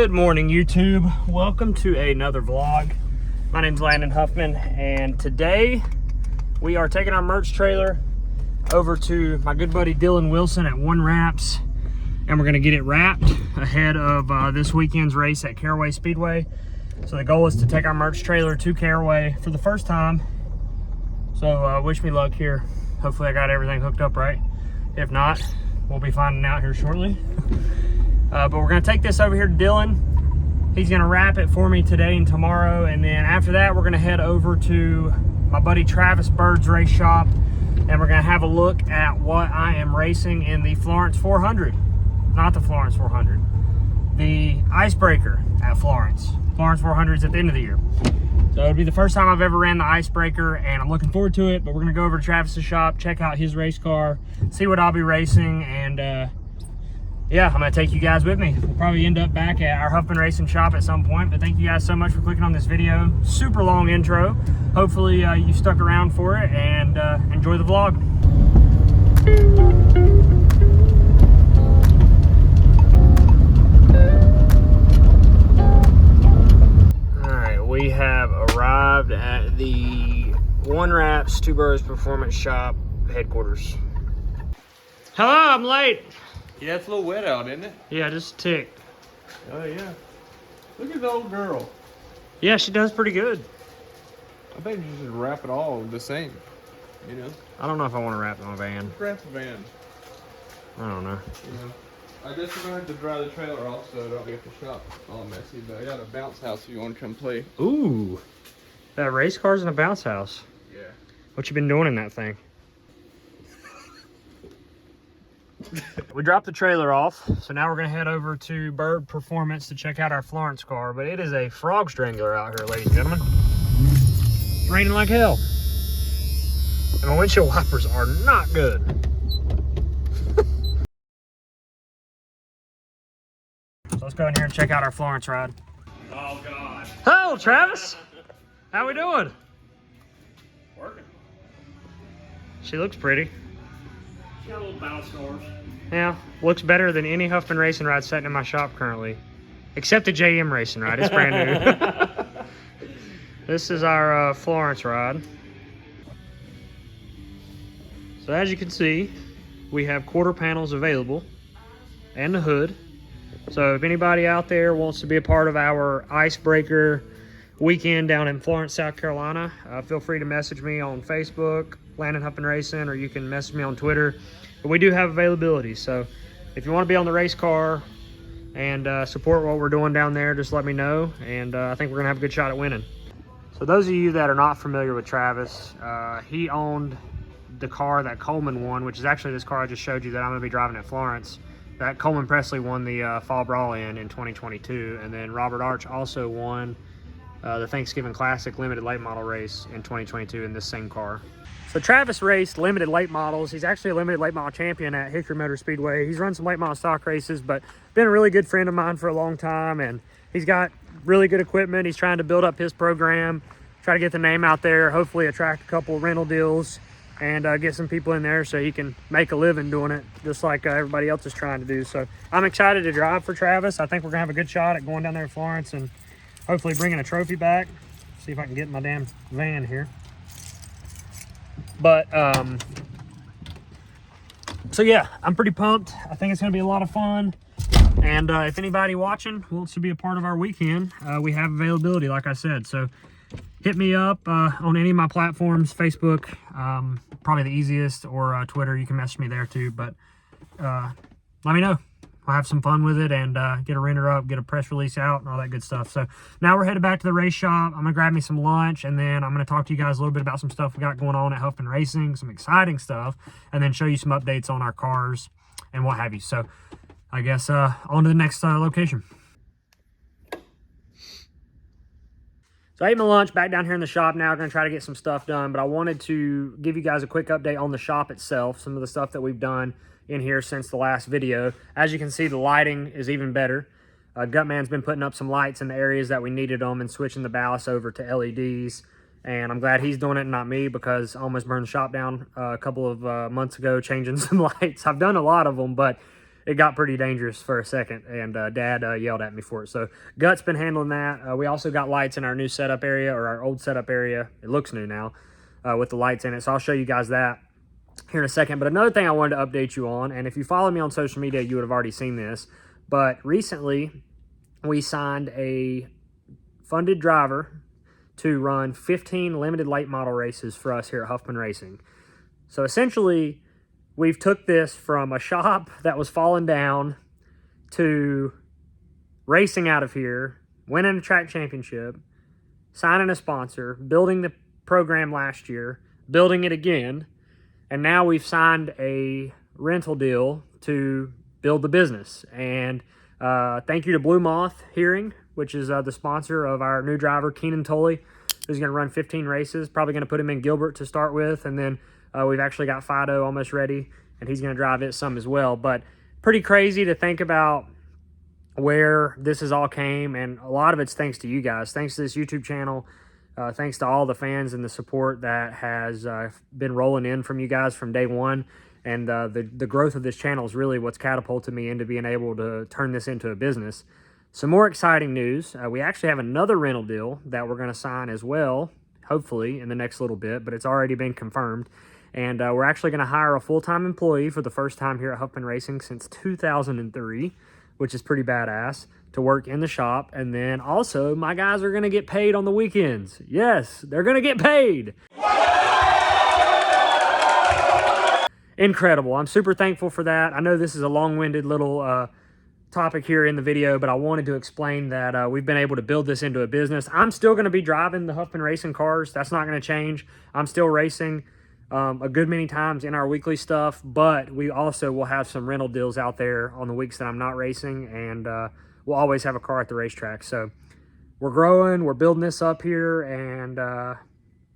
Good morning, YouTube. Welcome to another vlog. My name's Landon Huffman, and today we are taking our merch trailer over to my good buddy Dylan Wilson at One Wraps, and we're gonna get it wrapped ahead of this weekend's race at Caraway Speedway. So the goal is to take our merch trailer to Caraway for the first time. So wish me luck here. Hopefully I got everything hooked up right. If not, we'll be finding out here shortly. But we're gonna take this over here to Dylan. He's gonna wrap it for me today and tomorrow, and then after that we're gonna head over to my buddy Travis Bird's race shop, and we're gonna have a look at what I am racing in the Florence 400. Not the Florence 400, the Icebreaker at Florence. Florence 400 is at the end of the year. So it'll be the first time I've ever ran the Icebreaker, and I'm looking forward to it. But we're gonna go over to Travis's shop, check out his race car, see what I'll be racing, and yeah, I'm gonna take you guys with me. We'll probably end up back at our Huffman Racing shop at some point, but thank you guys so much for clicking on this video. Super long intro. Hopefully you stuck around for it and enjoy the vlog. All right, we have arrived at the One Wraps Two Burrows Performance Shop headquarters. Hello, I'm late. Yeah, it's a little wet out, isn't it? Yeah, just a tick. Oh, yeah. Look at the old girl. Yeah, she does pretty good. I think you should wrap it all the same, you know? I don't know if I want to wrap my van. Wrap the van, I don't know. you know? I guess we're going to have to dry the trailer off so I don't get the shop all messy, but I got a bounce house if you want to come play. Ooh, that race car's in a bounce house. Yeah. What you been doing in that thing? We dropped the trailer off, so now we're gonna head over to Bird Performance to check out our Florence car, but it is a frog strangler out here, ladies and gentlemen. It's raining like hell. And my windshield wipers are not good. So let's go in here and check out our Florence ride. Oh, God. Hello, Travis. How we doing? Working. She looks pretty. Got a little bounce scores. Yeah, looks better than any Huffman Racing ride sitting in my shop currently. Except the JM Racing ride, it's brand new. This is our Florence ride. So as you can see, we have quarter panels available and the hood. So if anybody out there wants to be a part of our Icebreaker weekend down in Florence, South Carolina, feel free to message me on Facebook, Landon Huffman Racing, or you can message me on Twitter. But we do have availability, so if you want to be on the race car and support what we're doing down there, just let me know, and I think we're gonna have a good shot at winning. So those of you that are not familiar with Travis, he owned the car that Coleman won, which is actually this car I just showed you that I'm gonna be driving at Florence, that Coleman Presley won the Fall Brawl in 2022, and then Robert Arch also won the Thanksgiving Classic limited late model race in 2022 in this same car. So Travis raced limited late models. He's actually a limited late model champion at Hickory Motor Speedway. He's run some late model stock races, but been a really good friend of mine for a long time, and he's got really good equipment. He's trying to build up his program, try to get the name out there, hopefully attract a couple of rental deals, and get some people in there so he can make a living doing it, just like everybody else is trying to do. So I'm excited to drive for Travis. I think we're gonna have a good shot at going down there to Florence and hopefully bringing a trophy back. See if I can get in my damn van here. But, so yeah, I'm pretty pumped. I think it's going to be a lot of fun. And if anybody watching wants to be a part of our weekend, we have availability, like I said. So hit me up on any of my platforms, Facebook, probably the easiest, or Twitter. You can message me there too. But let me know. We'll have some fun with it and get a render up, get a press release out, and all that good stuff. So now we're headed back to the race shop. I'm gonna grab me some lunch, and then I'm gonna talk to you guys a little bit about some stuff we got going on at Huffman Racing, some exciting stuff, and then show you some updates on our cars and what have you. So I guess on to the next location. So I ate my lunch back down here in the shop now. I'm gonna try to get some stuff done, but I wanted to give you guys a quick update on the shop itself, some of the stuff that we've done in here since the last video. As you can see, the lighting is even better. Gutman's been putting up some lights in the areas that we needed them and switching the ballast over to LEDs. And I'm glad he's doing it and not me, because I almost burned the shop down a couple of months ago changing some lights. I've done a lot of them, but it got pretty dangerous for a second, and Dad yelled at me for it. So Gut's been handling that. We also got lights in our new setup area, or our old setup area. It looks new now with the lights in it. So I'll show you guys that here in a second. But another thing I wanted to update you on, and if you follow me on social media, you would have already seen this, but recently we signed a funded driver to run 15 limited late model races for us here at Huffman Racing. So essentially, we've took this from a shop that was falling down to racing out of here, winning a track championship, signing a sponsor, building the program last year, building it again, and now we've signed a rental deal to build the business. And thank you to Blue Moth Hearing, which is the sponsor of our new driver, Keenan Tully, who's going to run 15 races. Probably going to put him in Gilbert to start with, and then we've actually got Fido almost ready, and he's going to drive it some as well. But pretty crazy to think about where this has all came, and a lot of it's thanks to you guys. Thanks to this YouTube channel. Thanks to all the fans and the support that has been rolling in from you guys from day one. And the growth of this channel is really what's catapulted me into being able to turn this into a business. Some more exciting news. We actually have another rental deal that we're going to sign as well, hopefully in the next little bit, but it's already been confirmed. And we're actually going to hire a full-time employee for the first time here at Huffman Racing since 2003, which is pretty badass, to work in the shop. And then also, my guys are going to get paid on the weekends. Yes, they're going to get paid. Incredible. I'm super thankful for that. I know this is a long-winded little topic here in the video, but I wanted to explain that we've been able to build this into a business. I'm still going to be driving the Huffman Racing cars. That's not going to change. I'm still racing a good many times in our weekly stuff, but we also will have some rental deals out there on the weeks that I'm not racing, and we'll always have a car at the racetrack. So we're growing, we're building this up here, and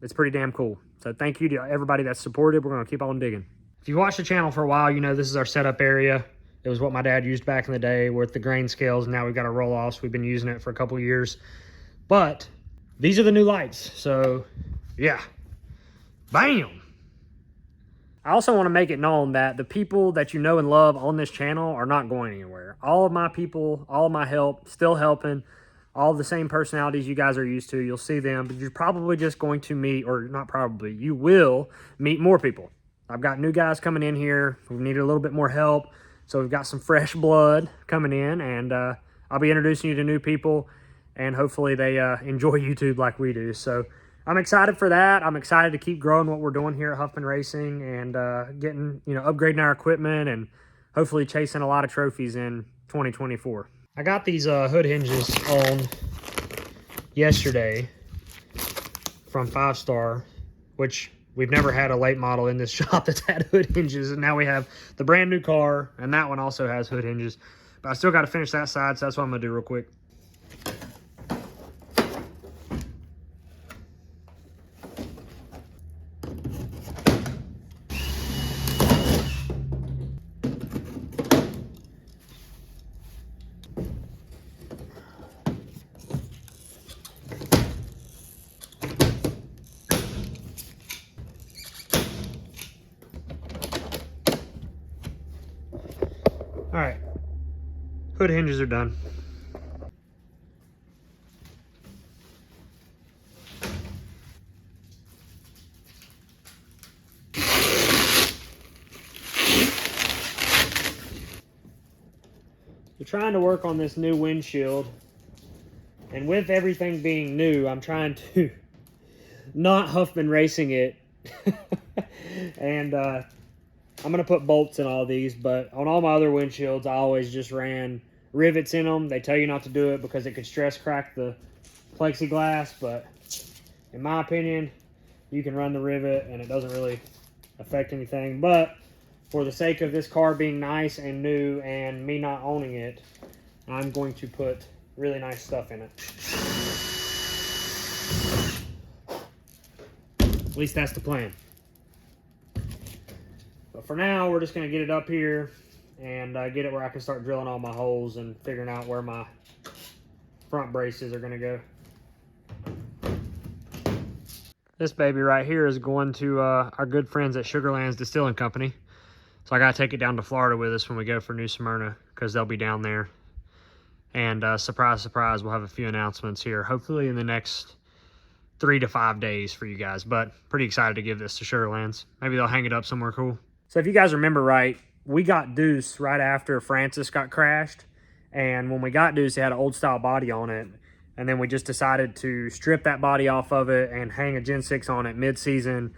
it's pretty damn cool. So thank you to everybody that's supported. We're going to keep on digging. If you watched the channel for a while, you know this is our setup area. It was what my dad used back in the day with the grain scales. Now we've got our roll-offs. We've been using it for a couple of years. But these are the new lights. So, yeah. Bam! I also want to make it known that the people that you know and love on this channel are not going anywhere. All of my people, all of my help, still helping. All the same personalities you guys are used to. You'll see them. But you're probably just going to meet, or not probably, you will meet more people. I've got new guys coming in here. We needed a little bit more help. So we've got some fresh blood coming in, and I'll be introducing you to new people, and hopefully they enjoy YouTube like we do. So I'm excited for that. I'm excited to keep growing what we're doing here at Huffman Racing and getting, upgrading our equipment and hopefully chasing a lot of trophies in 2024. I got these hood hinges on yesterday from 5 Star, which we've never had a late model in this shop that's had hood hinges, and now we have the brand new car, and that one also has hood hinges. But I still got to finish that side, so that's what I'm going to do real quick. All right, hood hinges are done. We're trying to work on this new windshield, and with everything being new, I'm trying to not Huffman Racing it. And I'm going to put bolts in all these, but on all my other windshields, I always just ran rivets in them. They tell you not to do it because it could stress crack the plexiglass, but in my opinion, you can run the rivet and it doesn't really affect anything. But for the sake of this car being nice and new and me not owning it, I'm going to put really nice stuff in it. At least that's the plan. But for now, we're just going to get it up here and get it where I can start drilling all my holes and figuring out where my front braces are going to go. This baby right here is going to our good friends at Sugarlands Distilling Company. So I got to take it down to Florida with us when we go for New Smyrna, because they'll be down there. And surprise, surprise, we'll have a few announcements here, hopefully in the next 3 to 5 days for you guys. But pretty excited to give this to Sugarlands. Maybe they'll hang it up somewhere cool. So if you guys remember right, we got Deuce right after Francis got crashed. And when we got Deuce, it had an old style body on it. And then we just decided to strip that body off of it and hang a Gen 6 on it mid-season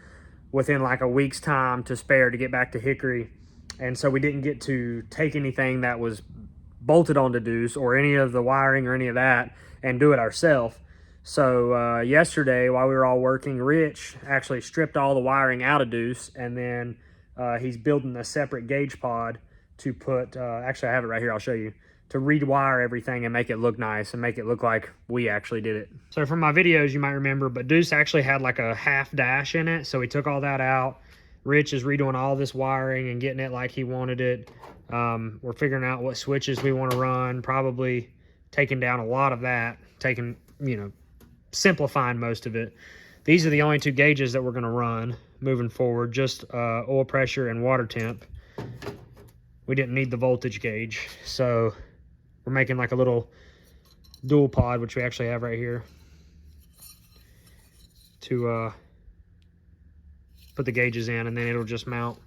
within like a week's time to spare to get back to Hickory. And so we didn't get to take anything that was bolted onto Deuce or any of the wiring or any of that and do it ourselves. So yesterday, while we were all working, Rich actually stripped all the wiring out of Deuce, and then he's building a separate gauge pod to put, actually I have it right here, I'll show you, to rewire everything and make it look nice and make it look like we actually did it. So from my videos, you might remember, but Deuce actually had like a half dash in it, so we took all that out. Rich is redoing all this wiring and getting it like he wanted it. We're figuring out what switches we want to run, probably taking down a lot of that, simplifying most of it. These are the only 2 gauges that we're going to run moving forward, just oil pressure and water temp. We didn't need the voltage gauge, so we're making like a little dual pod, which we actually have right here, to put the gauges in, and then it'll just mount,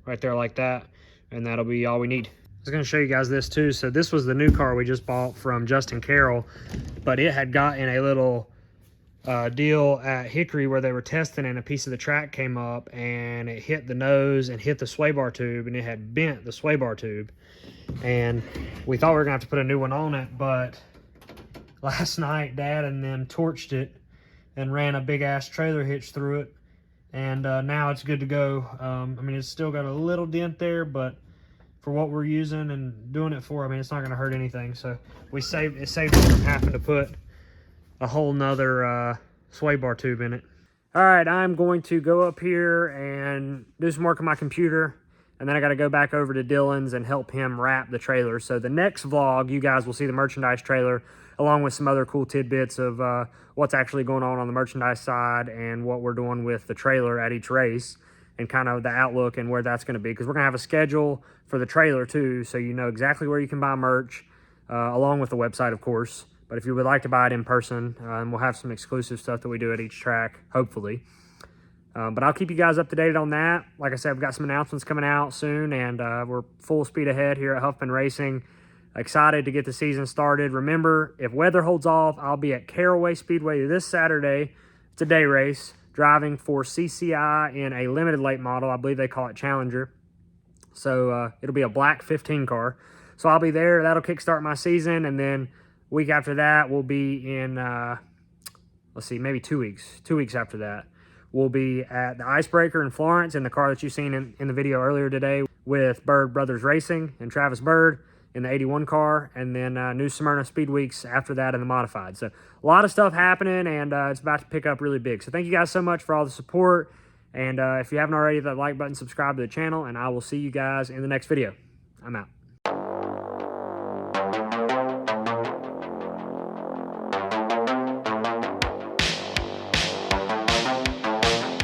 right there like that, and that'll be all we need. I was going to show you guys this too. So this was the new car we just bought from Justin Carroll, but it had gotten a little deal at Hickory where they were testing, and a piece of the track came up and it hit the nose and hit the sway bar tube, and it had bent the sway bar tube. And we thought we were going to have to put a new one on it, but last night Dad and them torched it and ran a big ass trailer hitch through it, and now it's good to go. I mean, it's still got a little dent there, but for what we're using and doing it for, I mean, it's not going to hurt anything. So it saved us from having to put a whole nother sway bar tube in it. All right, I'm going to go up here and do some work on my computer, and then I got to go back over to Dylan's and help him wrap the trailer. So the next vlog, you guys will see the merchandise trailer along with some other cool tidbits of what's actually going on the merchandise side and what we're doing with the trailer at each race, and kind of the outlook and where that's going to be, because we're going to have a schedule for the trailer too, so you know exactly where you can buy merch, along with the website, of course. But if you would like to buy it in person, we'll have some exclusive stuff that we do at each track, hopefully. But I'll keep you guys up to date on that. Like I said, we've got some announcements coming out soon, and we're full speed ahead here at Huffman Racing. Excited to get the season started. Remember, if weather holds off, I'll be at Caraway Speedway this Saturday. It's a day race, driving for CCI in a limited late model. I believe they call it Challenger. So it'll be a black 15 car. So I'll be there. That'll kickstart my season, and then week after that, we'll be in, let's see, maybe 2 weeks. 2 weeks after that, we'll be at the Icebreaker in Florence in the car that you've seen in the video earlier today with Bird Brothers Racing and Travis Bird in the 81 car, and then New Smyrna Speed Weeks after that in the modified. So a lot of stuff happening, and it's about to pick up really big. So thank you guys so much for all the support. And if you haven't already, hit that like button, subscribe to the channel, and I will see you guys in the next video. I'm out.